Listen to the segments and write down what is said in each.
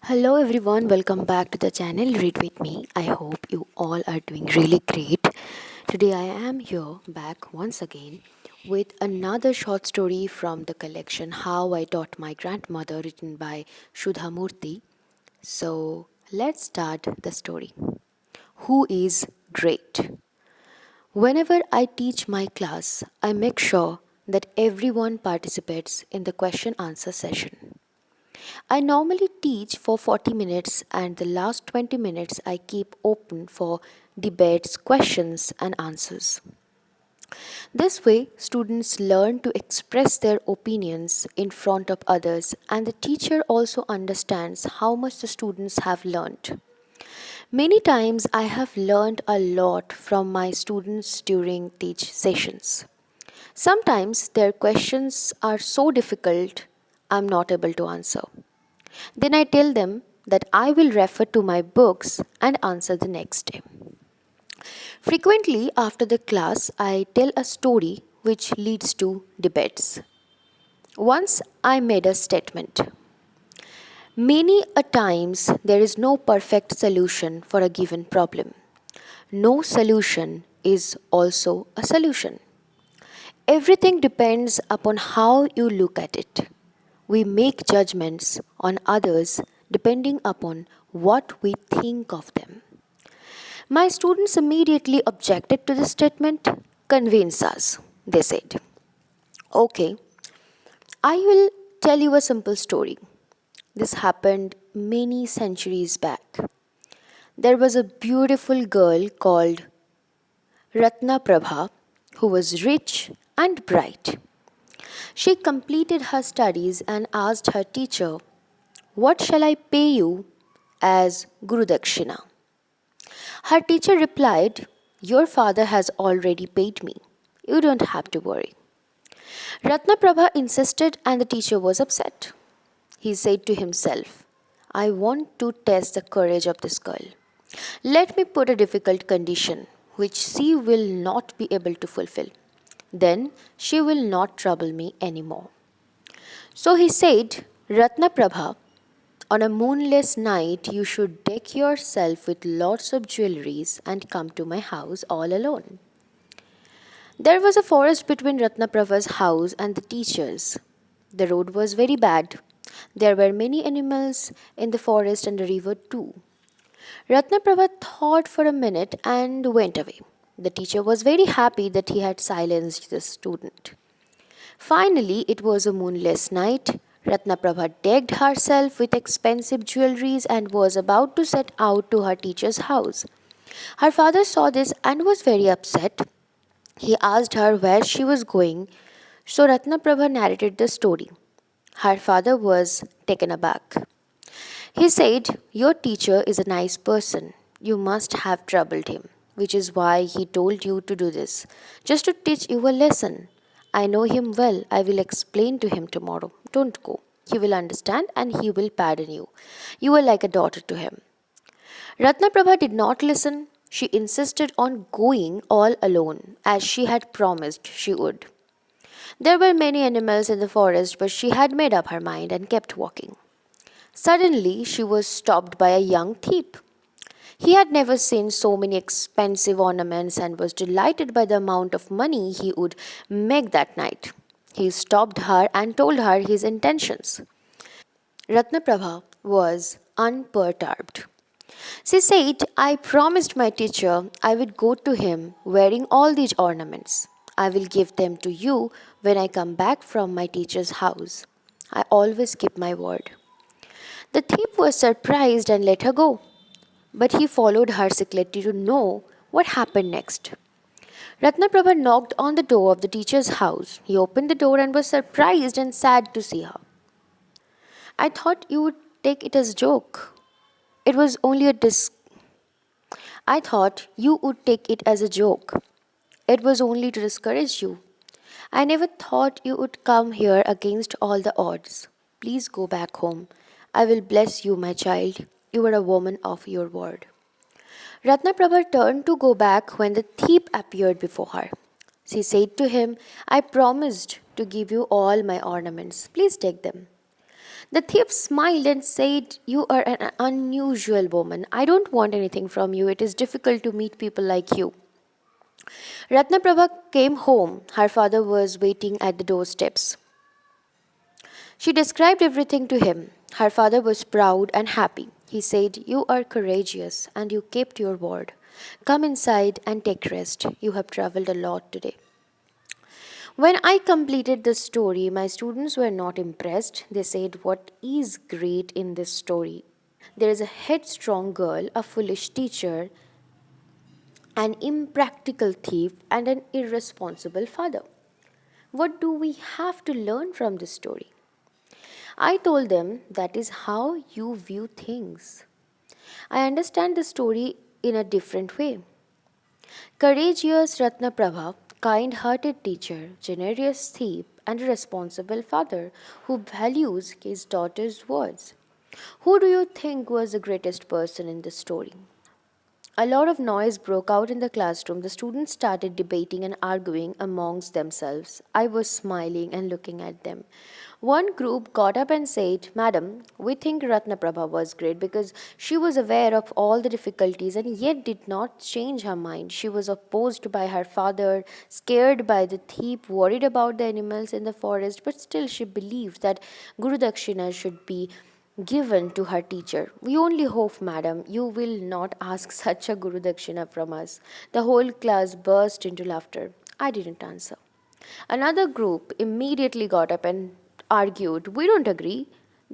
Hello everyone, welcome back to the channel Read with me. I hope you all are doing really great. Today I am here back once again with another short story from the collection How I Taught My Grandmother, written by Sudha Murty. So let's start the story. Who is great? Whenever I teach my class, I make sure that everyone participates in the question answer session. I normally teach for 40 minutes, and the last 20 minutes I keep open for debates, questions, and answers. This way, students learn to express their opinions in front of others, and the teacher also understands how much the students have learned. Many times, I have learned a lot from my students during teach sessions. Sometimes their questions are so difficult I'm not able to answer. Then I tell them that I will refer to my books and answer the next day. Frequently, after the class, I tell a story which leads to debates. Once I made a statement. Many a times there is no perfect solution for a given problem. No solution is also a solution. Everything depends upon how you look at it. We make judgments on others depending upon what we think of them. My students immediately objected to this statement. Convince us, they said. Okay, I will tell you a simple story. This happened many centuries back. There was a beautiful girl called Ratna Prabha who was rich and bright. She completed her studies and asked her teacher, "What shall I pay you as Guru Dakshina?" Her teacher replied, "Your father has already paid me. You don't have to worry." Ratnaprabha insisted, and the teacher was upset. He said to himself, "I want to test the courage of this girl. Let me put a difficult condition which she will not be able to fulfill. Then she will not trouble me anymore." So he said, "Ratnaprabha, on a moonless night, you should deck yourself with lots of jewelries and come to my house all alone." There was a forest between Ratnaprabha's house and the teacher's. The road was very bad. There were many animals in the forest and a river too. Ratnaprabha thought for a minute and went away. The teacher was very happy that he had silenced the student. Finally, it was a moonless night. Ratnaprabha decked herself with expensive jewelries and was about to set out to her teacher's house. Her father saw this and was very upset. He asked her where she was going, so Ratnaprabha narrated the story. Her father was taken aback. He said, "Your teacher is a nice person. You must have troubled him, which is why he told you to do this, just to teach you a lesson. I know him well. I will explain to him tomorrow. Don't go. He will understand and he will pardon you. You are like a daughter to him." Ratnaprabha did not listen. She insisted on going all alone, as she had promised she would. There were many animals in the forest, but she had made up her mind and kept walking. Suddenly, she was stopped by a young thief. He had never seen so many expensive ornaments and was delighted by the amount of money he would make that night. He stopped her and told her his intentions. Ratnaprabha was unperturbed. She said, "I promised my teacher I would go to him wearing all these ornaments. I will give them to you when I come back from my teacher's house. I always keep my word." The thief was surprised and let her go. But he followed her secretly to know what happened next. Ratnaprabha knocked on the door of the teacher's house. He opened the door and was surprised and sad to see her. "I thought you would take it as a joke. It was only a I thought you would take it as a joke. It was only to discourage you. I never thought you would come here against all the odds. Please go back home. I will bless you, my child. You are a woman of your word." Ratnaprabha turned to go back when the thief appeared before her. She said to him, "I promised to give you all my ornaments. Please take them." The thief smiled and said, "You are an unusual woman. I don't want anything from you. It is difficult to meet people like you." Ratnaprabha came home. Her father was waiting at the doorsteps. She described everything to him. Her father was proud and happy. He said, "You are courageous and you kept your word. Come inside and take rest. You have traveled a lot today." When I completed the story, my students were not impressed. They said, "What is great in this story? There is a headstrong girl, a foolish teacher, an impractical thief, and an irresponsible father. What do we have to learn from this story?" I told them, "That is how you view things. I understand the story in a different way. Courageous Ratnaprabha, kind hearted teacher, generous thief, and a responsible father who values his daughter's words. Who do you think was the greatest person in this story?" A lot of noise broke out in the classroom. The students started debating and arguing amongst themselves. I was smiling and looking at them. One group got up and said, "Madam, we think Ratnaprabha was great because she was aware of all the difficulties and yet did not change her mind. She was opposed by her father, scared by the thief, worried about the animals in the forest, but still she believed that Guru Dakshina should be given to her teacher. We only hope, madam, you will not ask such a Guru Dakshina from us." The whole class burst into laughter. I didn't answer. Another group immediately got up and argued, "We don't agree.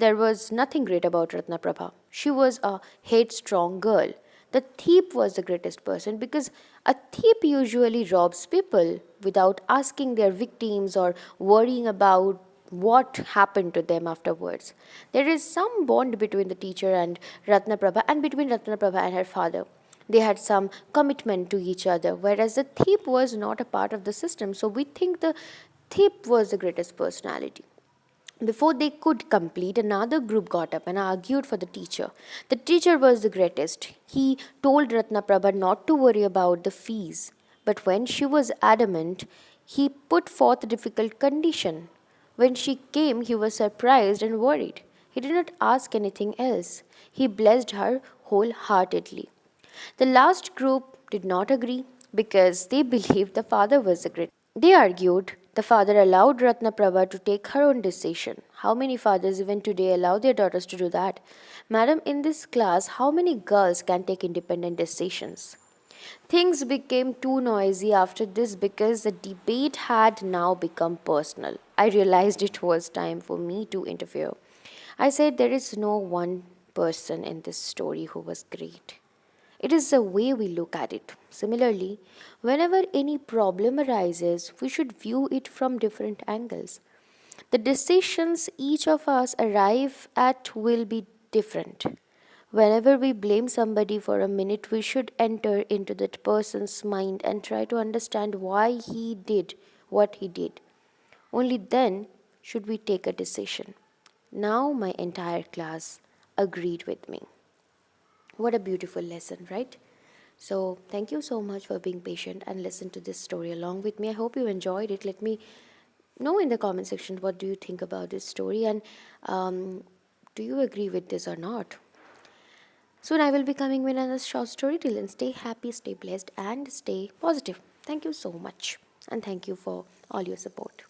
There was nothing great about Ratnaprabha. She was a headstrong girl. The thief was the greatest person because a thief usually robs people without asking their victims or worrying about what happened to them afterwards. There is some bond between the teacher and Ratnaprabha and between Ratnaprabha and her father. They had some commitment to each other, whereas the thief was not a part of the system. So we think the thief was the greatest personality." Before they could complete, another group got up and argued for the teacher. The teacher was the greatest. He told Ratnaprabha not to worry about the fees. But when she was adamant, he put forth a difficult condition. When she came, he was surprised and worried. He did not ask anything else. He blessed her wholeheartedly. The last group did not agree because they believed the father was the greatest. They argued the father allowed Ratnaprabha to take her own decision. How many fathers even today allow their daughters to do that? Madam, in this class, how many girls can take independent decisions? Things became too noisy after this because the debate had now become personal. I realized it was time for me to interfere. I said, "There is no one person in this story who was great. It is the way we look at it. Similarly, whenever any problem arises, we should view it from different angles. The decisions each of us arrive at will be different. Whenever we blame somebody for a minute, we should enter into that person's mind and try to understand why he did what he did. Only then should we take a decision." Now my entire class agreed with me. What a beautiful lesson, right? So, thank you so much for being patient and listen to this story along with me. I hope you enjoyed it. Let me know in the comment section what do you think about this story and do you agree with this or not? Soon I will be coming with another short story. Till then, stay happy, stay blessed, and stay positive. Thank you so much, and thank you for all your support.